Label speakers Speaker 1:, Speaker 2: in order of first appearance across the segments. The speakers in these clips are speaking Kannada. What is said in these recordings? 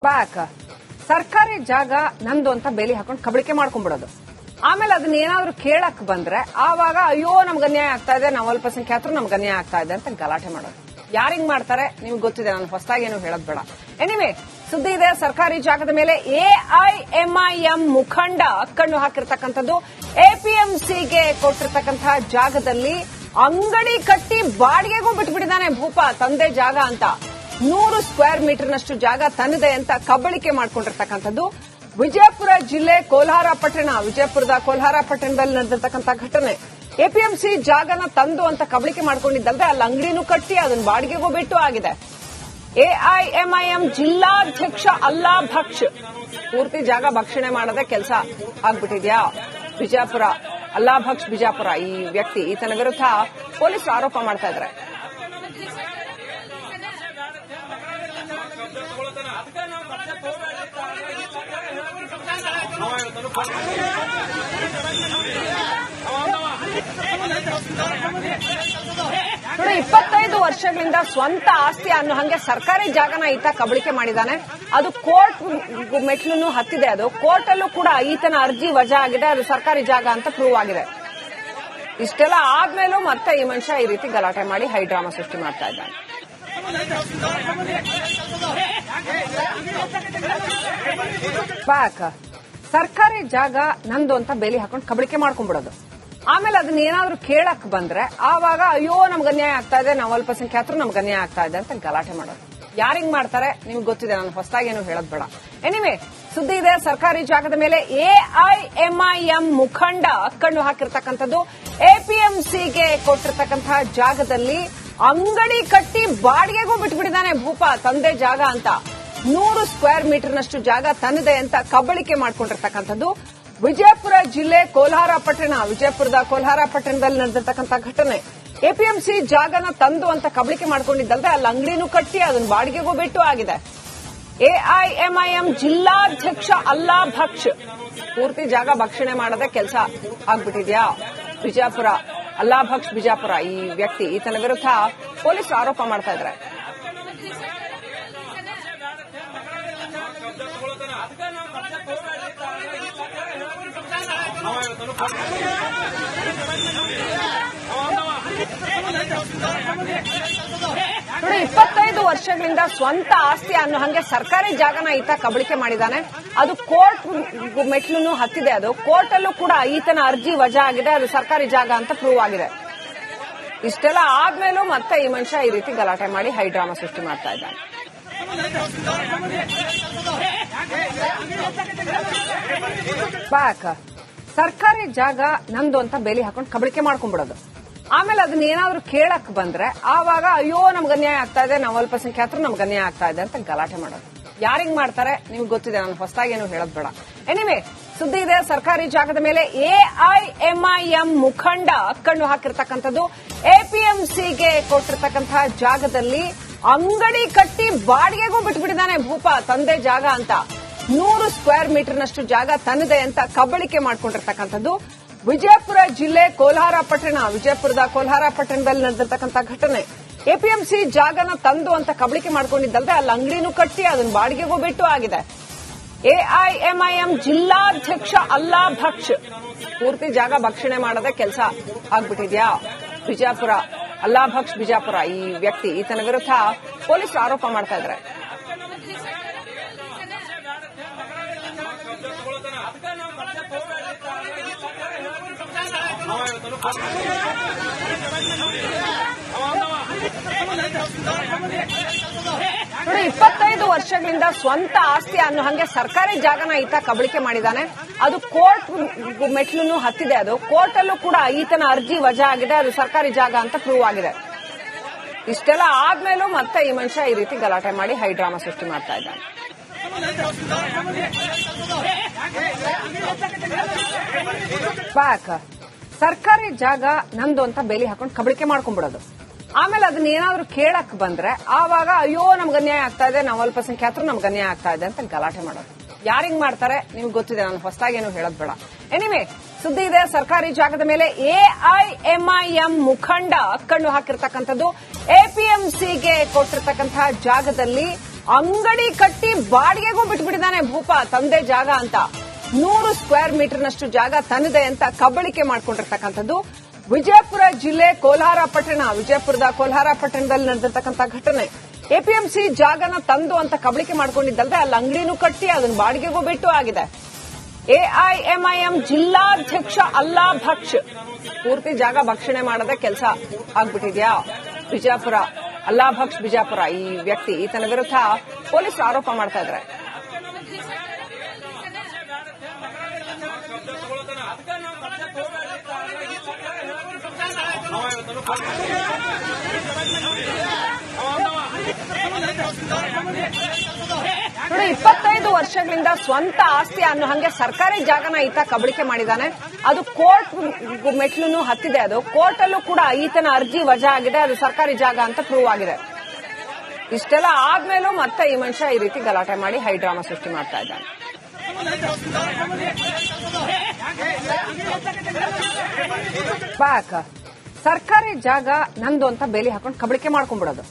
Speaker 1: ಬ್ಯಾಕ್ ಸರ್ಕಾರಿ ಜಾಗ ನಂದು ಅಂತ ಬೇಲಿ ಹಾಕೊಂಡು ಕಬಳಿಕೆ ಮಾಡ್ಕೊಂಡ್ಬಿಡೋದು. ಆಮೇಲೆ ಅದನ್ನ ಏನಾದ್ರು ಕೇಳಕ್ ಬಂದ್ರೆ ಆವಾಗ ಅಯ್ಯೋ ನಮ್ಗೆ ಅನ್ಯಾಯ ಆಗ್ತಾ ಇದೆ, ನಾವು ಅಲ್ಪಸಂಖ್ಯಾತರು ನಮ್ಗೆ ಅನ್ಯಾಯ ಆಗ್ತಾ ಇದೆ ಅಂತ ಗಲಾಟೆ ಮಾಡೋದು. ಯಾರಿಂಗ್ ಮಾಡ್ತಾರೆ ನಿಮ್ಗೆ ಗೊತ್ತಿದೆ, ನಾನು ಹೊಸದಾಗಿ ಏನು ಹೇಳೋದ್ ಬೇಡ. ಎನಿವೆ ಸುದ್ದಿ ಇದೆ. ಸರ್ಕಾರಿ ಜಾಗದ ಮೇಲೆ ಎಐಎಂಐಎಂ ಮುಖಂಡ ಕಣ್ಣು ಹಾಕಿರ್ತಕ್ಕಂಥದ್ದು. ಎಪಿಎಂಸಿಗೆ ಕೊಟ್ಟಿರ್ತಕ್ಕಂತಹ ಜಾಗದಲ್ಲಿ ಅಂಗಡಿ ಕಟ್ಟಿ ಬಾಡಿಗೆಗೂ ಬಿಟ್ಬಿಟ್ಟಿದ್ದಾನೆ ಭೂಪ. ತಂದೆ ಜಾಗ ಅಂತ 100 ಸ್ಕ್ವೇರ್ ಮೀಟರ್ನಷ್ಟು ಜಾಗ ತನ್ನದೆ ಅಂತ ಕಬಳಿಕೆ ಮಾಡ್ಕೊಂಡಿರ್ತಕ್ಕಂಥದ್ದು. ವಿಜಯಪುರ ಜಿಲ್ಲೆ ಕೋಲಾರ ಪಟ್ಟಣ, ವಿಜಯಪುರದ ಕೋಲಾರ ಪಟ್ಟಣದಲ್ಲಿ ನಡೆದಿರ್ತಕ್ಕಂಥ ಘಟನೆ. ಎಪಿಎಂಸಿ ಜಾಗನ ತಂದು ಅಂತ ಕಬಳಿಕೆ ಮಾಡ್ಕೊಂಡಿದ್ದಲ್ದೆ ಅಲ್ಲಿ ಅಂಗಡಿನೂ ಕಟ್ಟಿ ಅದನ್ನ ಬಾಡಿಗೆಗೂ ಬಿಟ್ಟು ಆಗಿದೆ. ಎಐಎಂಐಎಂ ಜಿಲ್ಲಾಧ್ಯಕ್ಷ ಅಲ್ಲಾ ಭಕ್ಷ್ ಪೂರ್ತಿ ಜಾಗ ಭಕ್ಷಣೆ ಮಾಡದೆ ಕೆಲಸ ಆಗ್ಬಿಟ್ಟಿದ್ಯಾ ವಿಜಯಪುರ. ಅಲ್ಲಾ ಭಕ್ಷ್ ಬಿಜಾಪುರ ಈ ವ್ಯಕ್ತಿ, ಈತನ ವಿರುದ್ಧ ಪೊಲೀಸರು ಆರೋಪ ಮಾಡ್ತಾ ಇದ್ದಾರೆ. ನೋಡಿ, 25 ವರ್ಷಗಳಿಂದ ಸ್ವಂತ ಆಸ್ತಿ ಅನ್ನೋ ಹಂಗೆ ಸರ್ಕಾರಿ ಜಾಗನ ಈತ ಕಬಳಿಕೆ ಮಾಡಿದ್ದಾನೆ. ಅದು ಕೋರ್ಟ್ ಮೆಟ್ಲನ್ನು ಹತ್ತಿದೆ. ಅದು ಕೋರ್ಟ್ ಅಲ್ಲೂ ಕೂಡ ಈತನ ಅರ್ಜಿ ವಜಾ ಆಗಿದೆ. ಅದು ಸರ್ಕಾರಿ ಜಾಗ ಅಂತ ಪ್ರೂವ್ ಆಗಿದೆ. ಇಷ್ಟೆಲ್ಲ ಆದ್ಮೇಲೂ ಮತ್ತೆ ಈ ಮನುಷ್ಯ ಈ ರೀತಿ ಗಲಾಟೆ ಮಾಡಿ ಹೈಡ್ರಾಮಾ ಸೃಷ್ಟಿ ಮಾಡ್ತಾ ಇದ್ದಾನೆ. ಬ್ಯಾಕ್ ಸರ್ಕಾರಿ ಜಾಗ ನಂದು ಅಂತ ಬೇಲಿ ಹಾಕೊಂಡು ಕಬಳಿಕೆ ಮಾಡ್ಕೊಂಡ್ಬಿಡೋದು. ಆಮೇಲೆ ಅದನ್ನ ಏನಾದ್ರು ಕೇಳಕ್ ಬಂದ್ರೆ ಆವಾಗ ಅಯ್ಯೋ ನಮ್ಗೆ ಅನ್ಯಾಯ ಆಗ್ತಾ ಇದೆ, ನಾವು ಅಲ್ಪಸಂಖ್ಯಾತರು ನಮ್ಗೆ ಅನ್ಯಾಯ ಆಗ್ತಾ ಇದೆ ಅಂತ ಗಲಾಟೆ ಮಾಡೋದು. ಯಾರಿಂಗ್ ಮಾಡ್ತಾರೆ ನಿಮ್ಗೆ ಗೊತ್ತಿದೆ, ನಾನು ಹೊಸದಾಗಿ ಏನು ಹೇಳೋದ್ ಬೇಡ. ಎನಿವೆ ಸುದ್ದಿ ಇದೆ. ಸರ್ಕಾರಿ ಜಾಗದ ಮೇಲೆ ಎಐಎಂಐಎಂ ಮುಖಂಡ ಕಣ್ಣು ಹಾಕಿರ್ತಕ್ಕಂಥದ್ದು. ಎಪಿಎಂಸಿಗೆ ಕೊಟ್ಟಿರ್ತಕ್ಕಂತಹ ಜಾಗದಲ್ಲಿ ಅಂಗಡಿ ಕಟ್ಟಿ ಬಾಡಿಗೆಗೂ ಬಿಟ್ಬಿಟ್ಟಿದ್ದಾನೆ ಭೂಪ. ತಂದೆ ಜಾಗ ಅಂತ 100 ಸ್ಕ್ವೇರ್ ಮೀಟರ್ನಷ್ಟು ಜಾಗ ತನ್ನದೆ ಅಂತ ಕಬಳಿಕೆ ಮಾಡ್ಕೊಂಡಿರ್ತಕ್ಕಂಥದ್ದು. ವಿಜಯಪುರ ಜಿಲ್ಲೆ ಕೋಲಾರ ಪಟ್ಟಣ, ವಿಜಯಪುರದ ಕೋಲಾರ ಪಟ್ಟಣದಲ್ಲಿ ನಡೆದಿರ್ತಕ್ಕಂಥ ಘಟನೆ. ಎಪಿಎಂಸಿ ಜಾಗನ ತಂದು ಅಂತ ಕಬಳಿಕೆ ಮಾಡ್ಕೊಂಡಿದ್ದಲ್ದೆ ಅಲ್ಲಿ ಅಂಗಡಿನೂ ಕಟ್ಟಿ ಅದನ್ನ ಬಾಡಿಗೆಗೂ ಬಿಟ್ಟು ಆಗಿದೆ. ಎಐಎಂಐಎಂ ಜಿಲ್ಲಾಧ್ಯಕ್ಷ ಅಲ್ಲಾ ಭಕ್ಷ್ ಪೂರ್ತಿ ಜಾಗ ಭಕ್ಷಣೆ ಮಾಡದೆ ಕೆಲಸ ಆಗ್ಬಿಟ್ಟಿದ್ಯಾ ವಿಜಯಪುರ. ಅಲ್ಲಾ ಭಕ್ಷ್ ಬಿಜಾಪುರ ಈ ವ್ಯಕ್ತಿ, ಈತನ ವಿರುದ್ಧ ಪೊಲೀಸರು ಆರೋಪ ಮಾಡ್ತಾ ಇದ್ದಾರೆ. ನೋಡಿ, 25 ವರ್ಷಗಳಿಂದ ಸ್ವಂತ ಆಸ್ತಿ ಅನ್ನೋ ಹಂಗೆ ಸರ್ಕಾರಿ ಜಾಗನ ಈತ ಕಬಳಿಕೆ ಮಾಡಿದ್ದಾನೆ. ಅದು ಕೋರ್ಟ್ ಮೆಟ್ಲನ್ನು ಹತ್ತಿದೆ. ಅದು ಕೋರ್ಟ್ ಅಲ್ಲೂ ಕೂಡ ಈತನ ಅರ್ಜಿ ವಜಾ ಆಗಿದೆ. ಅದು ಸರ್ಕಾರಿ ಜಾಗ ಅಂತ ಪ್ರೂವ್ ಆಗಿದೆ. ಇಷ್ಟೆಲ್ಲ ಆದ್ಮೇಲೂ ಮತ್ತೆ ಈ ಮನುಷ್ಯ ಈ ರೀತಿ ಗಲಾಟೆ ಮಾಡಿ ಹೈಡ್ರಾಮಾ ಸೃಷ್ಟಿ ಮಾಡ್ತಾ ಇದ್ದಾನೆ. ಬ್ಯಾಕ್ ಸರ್ಕಾರಿ ಜಾಗ ನಂದು ಅಂತ ಬೇಲಿ ಹಾಕೊಂಡು ಕಬಳಿಕೆ ಮಾಡ್ಕೊಂಡ್ಬಿಡೋದು. ಆಮೇಲೆ ಅದನ್ನ ಏನಾದ್ರು ಕೇಳಕ್ ಬಂದ್ರೆ ಆವಾಗ ಅಯ್ಯೋ ನಮ್ಗೆ ಅನ್ಯಾಯ ಆಗ್ತಾ ಇದೆ, ನಾವು ಅಲ್ಪಸಂಖ್ಯಾತರು ನಮ್ಗೆ ಅನ್ಯಾಯ ಆಗ್ತಾ ಇದೆ ಅಂತ ಗಲಾಟೆ ಮಾಡೋದು. ಯಾರಿಂಗ್ ಮಾಡ್ತಾರೆ ನಿಮ್ಗೆ ಗೊತ್ತಿದೆ, ನಾನು ಹೊಸದಾಗಿ ಏನು ಹೇಳೋದ್ ಬೇಡ. ಎನಿವೆ ಸುದ್ದಿ ಇದೆ. ಸರ್ಕಾರಿ ಜಾಗದ ಮೇಲೆ ಎಐಎಂಐಎಂ ಮುಖಂಡ ಕಣ್ಣು ಹಾಕಿರ್ತಕ್ಕಂಥದ್ದು. ಎಪಿಎಂಸಿಗೆ ಕೊಟ್ಟಿರ್ತಕ್ಕಂತಹ ಜಾಗದಲ್ಲಿ ಅಂಗಡಿ ಕಟ್ಟಿ ಬಾಡಿಗೆಗೂ ಬಿಟ್ಬಿಟ್ಟಿದ್ದಾನೆ ಭೂಪ. ತಂದೆ ಜಾಗ ಅಂತ 100 ಸ್ಕ್ವೇರ್ ಮೀಟರ್ನಷ್ಟು ಜಾಗ ತನ್ನದೆ ಅಂತ ಕಬಳಿಕೆ ಮಾಡ್ಕೊಂಡಿರ್ತಕ್ಕಂಥದ್ದು. ವಿಜಯಪುರ ಜಿಲ್ಲೆ ಕೋಲಾರ ಪಟ್ಟಣ, ವಿಜಯಪುರದ ಕೋಲಾರ ಪಟ್ಟಣದಲ್ಲಿ ನಡೆದಿರ್ತಕ್ಕಂಥ ಘಟನೆ. ಎಪಿಎಂಸಿ ಜಾಗನ ತಂದು ಅಂತ ಕಬಳಿಕೆ ಮಾಡ್ಕೊಂಡಿದ್ದಲ್ದೆ ಅಲ್ಲಿ ಅಂಗಡಿನೂ ಕಟ್ಟಿ ಅದನ್ನ ಬಾಡಿಗೆಗೂ ಬಿಟ್ಟು ಆಗಿದೆ. ಎಐಎಂಐಎಂ ಜಿಲ್ಲಾಧ್ಯಕ್ಷ ಅಲ್ಲಾ ಭಕ್ಷ್ ಪೂರ್ತಿ ಜಾಗ ಭಕ್ಷಣೆ ಮಾಡದೆ ಕೆಲಸ ಆಗ್ಬಿಟ್ಟಿದ್ಯಾ ವಿಜಯಪುರ. ಅಲ್ಲಾ ಭಕ್ಷ್ ಬಿಜಾಪುರ ಈ ವ್ಯಕ್ತಿ, ಈತನ ವಿರುದ್ಧ ಪೊಲೀಸರು ಆರೋಪ ಮಾಡ್ತಾ ಇದ್ದಾರೆ. ನೋಡಿ, 25 ವರ್ಷಗಳಿಂದ ಸ್ವಂತ ಆಸ್ತಿ ಅನ್ನೋ ಹಂಗೆ ಸರ್ಕಾರಿ ಜಾಗನ ಈತ ಕಬಳಿಕೆ ಮಾಡಿದ್ದಾನೆ. ಅದು ಕೋರ್ಟ್ ಮೆಟ್ಲನ್ನು ಹತ್ತಿದೆ. ಅದು ಕೋರ್ಟ್ ಅಲ್ಲೂ ಕೂಡ ಈತನ ಅರ್ಜಿ ವಜಾ ಆಗಿದೆ. ಅದು ಸರ್ಕಾರಿ ಜಾಗ ಅಂತ ಪ್ರೂವ್ ಆಗಿದೆ. ಇಷ್ಟೆಲ್ಲ ಆದ್ಮೇಲೂ ಮತ್ತೆ ಈ ಮನುಷ್ಯ ಈ ರೀತಿ ಗಲಾಟೆ ಮಾಡಿ ಹೈಡ್ರಾಮಾ ಸೃಷ್ಟಿ ಮಾಡ್ತಾ ಇದ್ದಾನೆ. ಬ್ಯಾಕ್ ಸರ್ಕಾರಿ ಜಾಗ ನಂದು ಅಂತ ಬೇಲಿ ಹಾಕೊಂಡು ಕಬಳಿಕೆ ಮಾಡ್ಕೊಂಡ್ಬಿಡೋದು. ಆಮೇಲೆ ಅದನ್ನ ಏನಾದ್ರು ಕೇಳಕ್ ಬಂದ್ರೆ ಆವಾಗ ಅಯ್ಯೋ ನಮ್ಗೆ ಅನ್ಯಾಯ ಆಗ್ತಾ ಇದೆ, ನಾವು ಅಲ್ಪಸಂಖ್ಯಾತರು ನಮ್ಗೆ ಅನ್ಯಾಯ ಆಗ್ತಾ ಇದೆ ಅಂತ ಗಲಾಟೆ ಮಾಡೋದು. ಯಾರಿಂಗ್ ಮಾಡ್ತಾರೆ ನಿಮ್ಗೆ ಗೊತ್ತಿದೆ, ನಾನು ಹೊಸದಾಗಿ ಏನು ಹೇಳೋದ್ ಬೇಡ. ಎನಿವೆ ಸುದ್ದಿ ಇದೆ. ಸರ್ಕಾರಿ ಜಾಗದ ಮೇಲೆ ಎಐಎಂಐಎಂ ಮುಖಂಡ ಕಣ್ಣು ಹಾಕಿರ್ತಕ್ಕಂಥದ್ದು. ಎಪಿಎಂಸಿಗೆ ಕೊಟ್ಟಿರ್ತಕ್ಕಂತಹ ಜಾಗದಲ್ಲಿ ಅಂಗಡಿ ಕಟ್ಟಿ ಬಾಡಿಗೆಗೂ ಬಿಟ್ಬಿಟ್ಟಿದ್ದಾನೆ ಭೂಪ, ತಂದೆ ಜಾಗ ಅಂತ 100 ಸ್ಕ್ವೇರ್ ಮೀಟರ್ನಷ್ಟು ಜಾಗ ತನ್ನದೆ ಅಂತ ಕಬಳಿಕೆ ಮಾಡ್ಕೊಂಡಿರ್ತಕ್ಕಂಥದ್ದು ವಿಜಯಪುರ ಜಿಲ್ಲೆ ಕೋಲಾರ ಪಟ್ಟಣ. ವಿಜಯಪುರದ ಕೋಲಾರ ಪಟ್ಟಣದಲ್ಲಿ ನಡೆದಿರ್ತಕ್ಕಂಥ ಘಟನೆ. ಎಪಿಎಂಸಿ ಜಾಗನ ತಂದು ಅಂತ ಕಬಳಿಕೆ ಮಾಡ್ಕೊಂಡಿದ್ದಲ್ಲದೆ ಅಲ್ಲಿ ಅಂಗಡಿನೂ ಕಟ್ಟಿ ಅದನ್ನ ಬಾಡಿಗೆಗೂ ಬಿಟ್ಟು ಆಗಿದೆ. ಎಐಎಂಐಎಂ ಜಿಲ್ಲಾಧ್ಯಕ್ಷ ಅಲ್ಲಾ ಭಕ್ಷ್ ಪೂರ್ತಿ ಜಾಗ ಭಕ್ಷಣೆ ಮಾಡದೆ ಕೆಲಸ ಆಗ್ಬಿಟ್ಟಿದ್ಯಾ ವಿಜಯಪುರ. ಅಲ್ಲಾ ಭಕ್ಷ್ ಬಿಜಾಪುರ ಈ ವ್ಯಕ್ತಿ, ಈತನ ವಿರುದ್ಧ ಪೊಲೀಸರು ಆರೋಪ ಮಾಡ್ತಾ ಇದ್ದಾರೆ. ನೋಡಿ, 25 ವರ್ಷಗಳಿಂದ ಸ್ವಂತ ಆಸ್ತಿ ಅನ್ನೋ ಹಂಗೆ ಸರ್ಕಾರಿ ಜಾಗನ ಈತ ಕಬಳಿಕೆ ಮಾಡಿದ್ದಾನೆ. ಅದು ಕೋರ್ಟ್ ಮೆಟ್ಲನ್ನು ಹತ್ತಿದೆ. ಅದು ಕೋರ್ಟ್ ಅಲ್ಲೂ ಕೂಡ ಈತನ ಅರ್ಜಿ ವಜಾ ಆಗಿದೆ. ಅದು ಸರ್ಕಾರಿ ಜಾಗ ಅಂತ ಪ್ರೂವ್ ಆಗಿದೆ. ಇಷ್ಟೆಲ್ಲ ಆದ್ಮೇಲೂ ಮತ್ತೆ ಈ ಮನುಷ್ಯ ಈ ರೀತಿ ಗಲಾಟೆ ಮಾಡಿ ಹೈಡ್ರಾಮಾ ಸೃಷ್ಟಿ ಮಾಡ್ತಾ ಇದ್ದಾನೆ. ಸರ್ಕಾರಿ ಜಾಗ ನಂದು ಅಂತ ಬೇಲಿ ಹಾಕೊಂಡು ಕಬಳಿಕೆ ಮಾಡ್ಕೊಂಡ್ಬಿಡೋದು.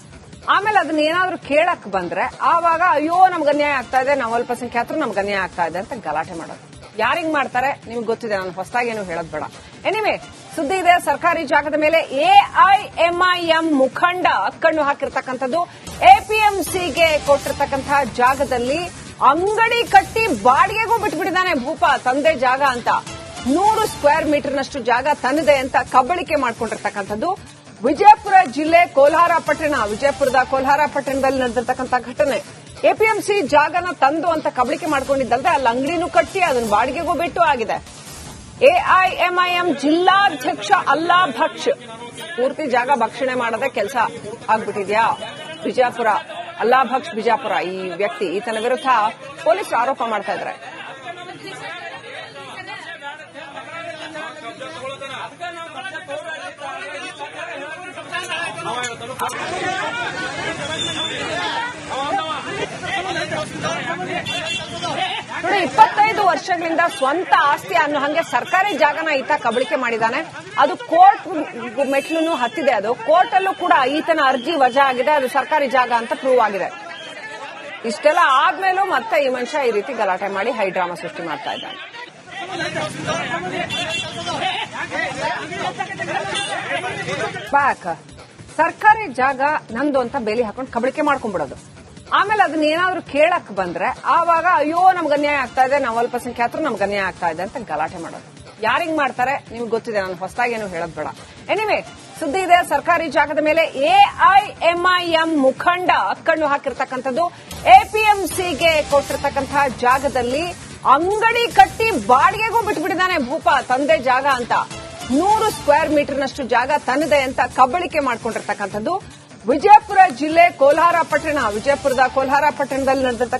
Speaker 1: ಆಮೇಲೆ ಅದನ್ನ ಏನಾದ್ರೂ ಕೇಳಕ್ ಬಂದ್ರೆ ಆವಾಗ ಅಯ್ಯೋ ನಮ್ಗೆ ಅನ್ಯಾಯ ಆಗ್ತಾ ಇದೆ, ನಾವು ಅಲ್ಪಸಂಖ್ಯಾತರು ನಮ್ಗೆ ಅನ್ಯಾಯ ಆಗ್ತಾ ಇದೆ ಅಂತ ಗಲಾಟೆ ಮಾಡೋದು. ಯಾರಿಂಗ್ ಮಾಡ್ತಾರೆ ನಿಮ್ಗೆ ಗೊತ್ತಿದೆ, ನಾನು ಹೊಸದಾಗಿ ಏನು ಹೇಳೋದ್ ಬೇಡ. ಎನಿವೆ, ಸುದ್ದಿ ಇದೆ. ಸರ್ಕಾರಿ ಜಾಗದ ಮೇಲೆ ಎಐಎಂಐಎಂ ಮುಖಂಡ ಕಣ್ಣು ಹಾಕಿರ್ತಕ್ಕಂಥದ್ದು. ಎಪಿಎಂಸಿಗೆ ಕೊಟ್ಟಿರ್ತಕ್ಕಂತಹ ಜಾಗದಲ್ಲಿ ಅಂಗಡಿ ಕಟ್ಟಿ ಬಾಡಿಗೆಗೂ ಬಿಟ್ಬಿಟ್ಟಿದ್ದಾನೆ ಭೂಪ, ತಂದೆ ಜಾಗ ಅಂತ 100 ಸ್ಕ್ವೇರ್ ಮೀಟರ್ನಷ್ಟು ಜಾಗ ತನ್ನದೆ ಅಂತ ಕಬಳಿಕೆ ಮಾಡ್ಕೊಂಡಿರ್ತಕ್ಕಂಥದ್ದು ವಿಜಯಪುರ ಜಿಲ್ಲೆ ಕೋಲಾರ ಪಟ್ಟಣ. ವಿಜಯಪುರದ ಕೋಲಾರ ಪಟ್ಟಣದಲ್ಲಿ ನಡೆದಿರ್ತಕ್ಕಂಥ ಘಟನೆ. ಎಪಿಎಂಸಿ ಜಾಗನ ತಂದು ಅಂತ ಕಬಳಿಕೆ ಮಾಡ್ಕೊಂಡಿದ್ದಲ್ಲದೆ ಅಲ್ಲಿ ಅಂಗಡಿನೂ ಕಟ್ಟಿ ಅದನ್ನ ಬಾಡಿಗೆಗೂ ಬಿಟ್ಟು ಆಗಿದೆ. ಎಐಎಂಐಎಂ ಜಿಲ್ಲಾಧ್ಯಕ್ಷ ಅಲ್ಲಾ ಭಕ್ಷ್ ಪೂರ್ತಿ ಜಾಗ ಭಕ್ಷಣೆ ಮಾಡದೆ ಕೆಲಸ ಆಗ್ಬಿಟ್ಟಿದ್ಯಾ ವಿಜಯಪುರ. ಅಲ್ಲಾ ಭಕ್ಷ್ ಬಿಜಾಪುರ ಈ ವ್ಯಕ್ತಿ, ಈತನ ವಿರುದ್ಧ ಪೊಲೀಸರು ಆರೋಪ ಮಾಡ್ತಾ ಇದ್ದಾರೆ. ನೋಡಿ, 25 ವರ್ಷಗಳಿಂದ ಸ್ವಂತ ಆಸ್ತಿ ಅನ್ನೋ ಹಂಗೆ ಸರ್ಕಾರಿ ಜಾಗನ ಈತ ಕಬಳಿಕೆ ಮಾಡಿದ್ದಾನೆ. ಅದು ಕೋರ್ಟ್ ಮೆಟ್ಲನ್ನು ಹತ್ತಿದೆ. ಅದು ಕೋರ್ಟ್ ಅಲ್ಲೂ ಕೂಡ ಈತನ ಅರ್ಜಿ ವಜಾ ಆಗಿದೆ. ಅದು ಸರ್ಕಾರಿ ಜಾಗ ಅಂತ ಪ್ರೂವ್ ಆಗಿದೆ. ಇಷ್ಟೆಲ್ಲ ಆದ್ಮೇಲೂ ಮತ್ತೆ ಈ ಮನುಷ್ಯ ಈ ರೀತಿ ಗಲಾಟೆ ಮಾಡಿ ಹೈಡ್ರಾಮಾ ಸೃಷ್ಟಿ ಮಾಡ್ತಾ ಇದ್ದಾನೆ. ಸರ್ಕಾರಿ ಜಾಗ ನಂದು ಅಂತ ಬೇಲಿ ಹಾಕೊಂಡು ಕಬಳಿಕೆ ಮಾಡ್ಕೊಂಡ್ಬಿಡೋದು. ಆಮೇಲೆ ಅದನ್ನ ಏನಾದ್ರೂ ಕೇಳಕ್ ಬಂದ್ರೆ ಆವಾಗ ಅಯ್ಯೋ ನಮ್ಗೆ ಅನ್ಯಾಯ ಆಗ್ತಾ ಇದೆ, ನಾವು ಅಲ್ಪಸಂಖ್ಯಾತರು ನಮ್ಗೆ ಅನ್ಯಾಯ ಆಗ್ತಾ ಇದೆ ಅಂತ ಗಲಾಟೆ ಮಾಡೋದು. ಯಾರಿಂಗ್ ಮಾಡ್ತಾರೆ ನಿಮ್ಗೆ ಗೊತ್ತಿದೆ, ನಾನು ಹೊಸದಾಗಿ ಏನು ಹೇಳೋದ್ ಬೇಡ. ಎನಿವೆ, ಸುದ್ದಿ ಇದೆ. ಸರ್ಕಾರಿ ಜಾಗದ ಮೇಲೆ ಎಐಎಂಐಎಂ ಮುಖಂಡ ಕಣ್ಣು ಹಾಕಿರ್ತಕ್ಕಂಥದ್ದು. ಎಪಿಎಂಸಿಗೆ ಕೊಟ್ಟಿರ್ತಕ್ಕಂತಹ ಜಾಗದಲ್ಲಿ ಅಂಗಡಿ ಕಟ್ಟಿ ಬಾಡಿಗೆಗೂ ಬಿಟ್ಬಿಟ್ಟಿದ್ದಾನೆ ಭೂಪ, ತಂದೆ ಜಾಗ ಅಂತ 100 ಸ್ಕ್ವೇರ್ ಮೀಟರ್ನಷ್ಟು ಜಾಗ ತನ್ನದೆ ಅಂತ ಕಬಳಿಕೆ ಮಾಡ್ಕೊಂಡಿರ್ತಕ್ಕಂಥದ್ದು ವಿಜಯಪುರ ಜಿಲ್ಲೆ ಕೋಲಾರ ಪಟ್ಟಣ. ವಿಜಯಪುರದ ಕೋಲಾರ ಪಟ್ಟಣದಲ್ಲಿ ನಡೆದಿರ್ತಕ್ಕಂಥ